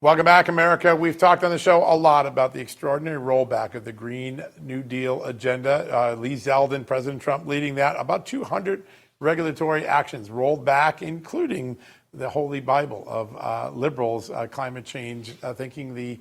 Welcome back, America. We've talked on the show a lot about the extraordinary rollback of the Green New Deal agenda. Lee Zeldin, President Trump leading that. About 200 regulatory actions rolled back, including the holy Bible of liberals, climate change, thinking the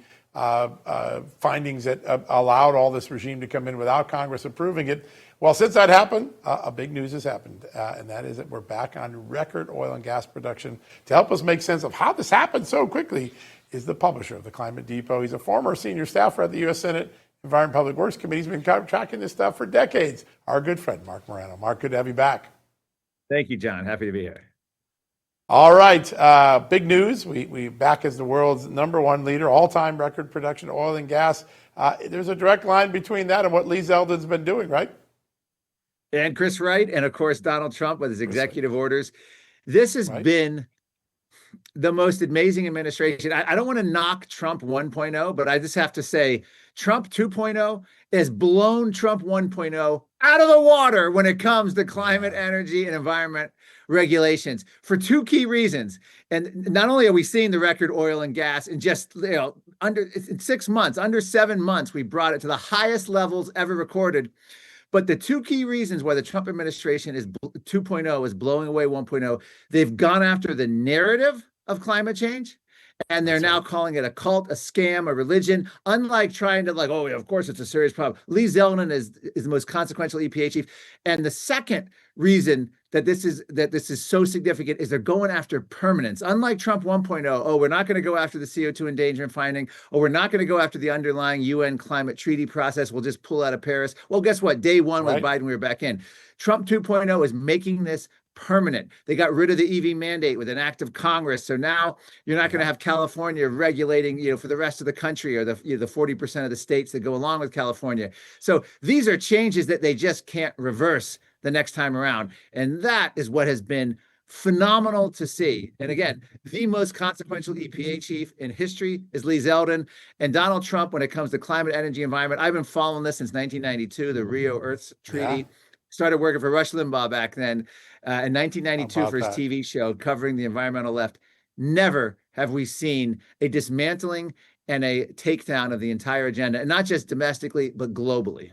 findings that allowed all this regime to come in without Congress approving it. Well, since that happened, a big news has happened, and that is that we're back on record oil and gas production. To help us make sense of how this happened so quickly is the publisher of the Climate Depot. He's a former senior staffer at the U.S. Senate Environment and Public Works Committee. He's been tracking this stuff for decades. Our good friend, Mark Morano. Mark, good to have you back. Thank you, John. Happy to be here. All right. Big news. We back as the world's #1 leader, all-time record production of oil and gas. There's a direct line between that and what Lee Zeldin's been doing, right? And Chris Wright, and of course, Donald Trump with his executive orders. This has been the most amazing administration. I don't want to knock Trump 1.0, but I just have to say Trump 2.0 has blown Trump 1.0 out of the water when it comes to climate, energy, and environment regulations for two key reasons. And not only are we seeing the record oil and gas in just in 6 months, under 7 months, we brought it to the highest levels ever recorded. But the two key reasons why the Trump administration is 2.0 is blowing away 1.0, they've gone after the narrative of climate change, and they're now calling it a cult, a scam, a religion, unlike trying to oh, yeah, of course it's a serious problem. Lee Zeldin is the most consequential EPA chief. And the second reason that this is so significant is they're going after permanence. Unlike Trump 1.0, oh, we're not going to go after the CO2 endangerment finding, or we're not going to go after the underlying UN climate treaty process. We'll just pull out of Paris. Well, guess what? Day one with Biden, we were back in. Trump 2.0 is making this permanent. They got rid of the EV mandate with an act of Congress. So now you're not going to have California regulating, for the rest of the country, or the 40% of the states that go along with California. So these are changes that they just can't reverse the next time around. And that is what has been phenomenal to see. And again, the most consequential EPA chief in history is Lee Zeldin. And Donald Trump, when it comes to climate, energy, environment, I've been following this since 1992, the Rio Earths Treaty. Yeah. Started working for Rush Limbaugh back then in 1992 for his TV show covering the environmental left. Never have we seen a dismantling and a takedown of the entire agenda, and not just domestically, but globally.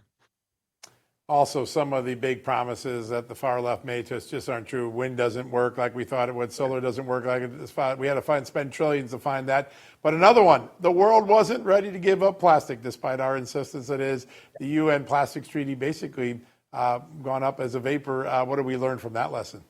Also, some of the big promises that the far left made to us just aren't true. Wind doesn't work like we thought it would. Solar doesn't work like it. We had to spend trillions to find that. But another one, the world wasn't ready to give up plastic, despite our insistence. It is the UN Plastics Treaty basically gone up as a vapor. What did we learn from that lesson?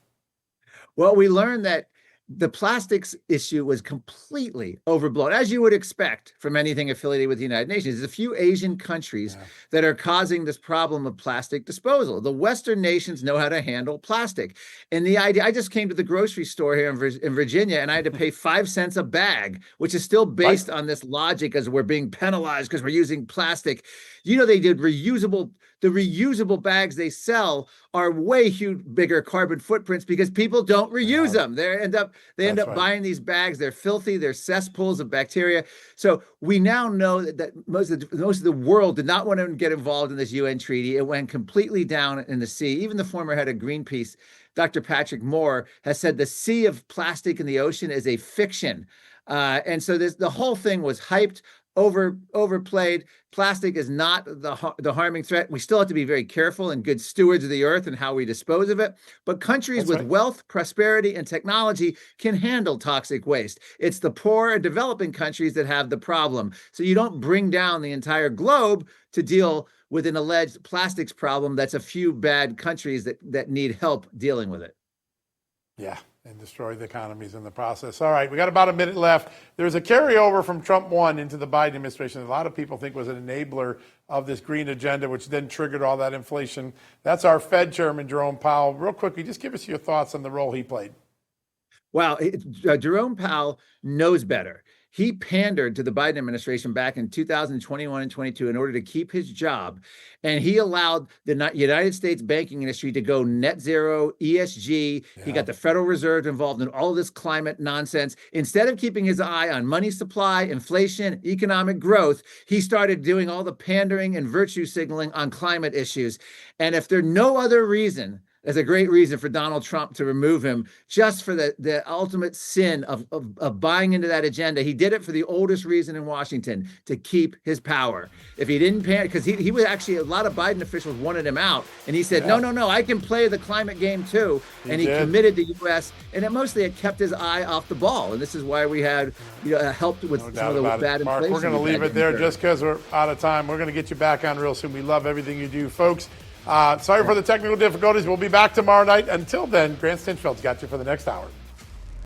Well, we learned that the plastics issue was completely overblown, as you would expect from anything affiliated with the United Nations. There's a few Asian countries that are causing this problem of plastic disposal. The Western nations know how to handle plastic. And the idea, I just came to the grocery store here in Virginia, and I had to pay 5 cents a bag, which is still based on this logic as we're being penalized because we're using plastic. They did the reusable bags they sell are way bigger carbon footprints because people don't reuse them. They end up buying these bags. They're filthy. They're cesspools of bacteria. So we now know that most of the world did not want to get involved in this UN treaty. It went completely down in the sea. Even the former head of Greenpeace, Dr. Patrick Moore, has said the sea of plastic in the ocean is a fiction. And so the whole thing was hyped, overplayed. Plastic is not the harming threat. We still have to be very careful and good stewards of the earth and how we dispose of it. But countries with wealth, prosperity, and technology can handle toxic waste. It's the poor and developing countries that have the problem. So you don't bring down the entire globe to deal with an alleged plastics problem that's a few bad countries that need help dealing with it. Yeah. And destroy the economies in the process. All right, we got about a minute left. There's a carryover from Trump 1 into the Biden administration. A lot of people think was an enabler of this green agenda, which then triggered all that inflation. That's our Fed Chairman, Jerome Powell. Real quickly, just give us your thoughts on the role he played. Well, Jerome Powell knows better. He pandered to the Biden administration back in 2021 and 22 in order to keep his job. And he allowed the United States banking industry to go net zero, ESG. Yeah. He got the Federal Reserve involved in all of this climate nonsense. Instead of keeping his eye on money supply, inflation, economic growth, he started doing all the pandering and virtue signaling on climate issues. And if there's no other reason as a great reason for Donald Trump to remove him, just for the ultimate sin of buying into that agenda. He did it for the oldest reason in Washington, to keep his power. If he didn't pay, because he was actually, a lot of Biden officials wanted him out, and he said, no, I can play the climate game too. And he committed the U.S., and it mostly had kept his eye off the ball. And this is why we had helped with some of the bad inflation. Mark, we're going to leave it there just because we're out of time. We're going to get you back on real soon. We love everything you do, folks. Sorry for the technical difficulties. We'll be back tomorrow night. Until then, Grant Stinchfeld's got you for the next hour.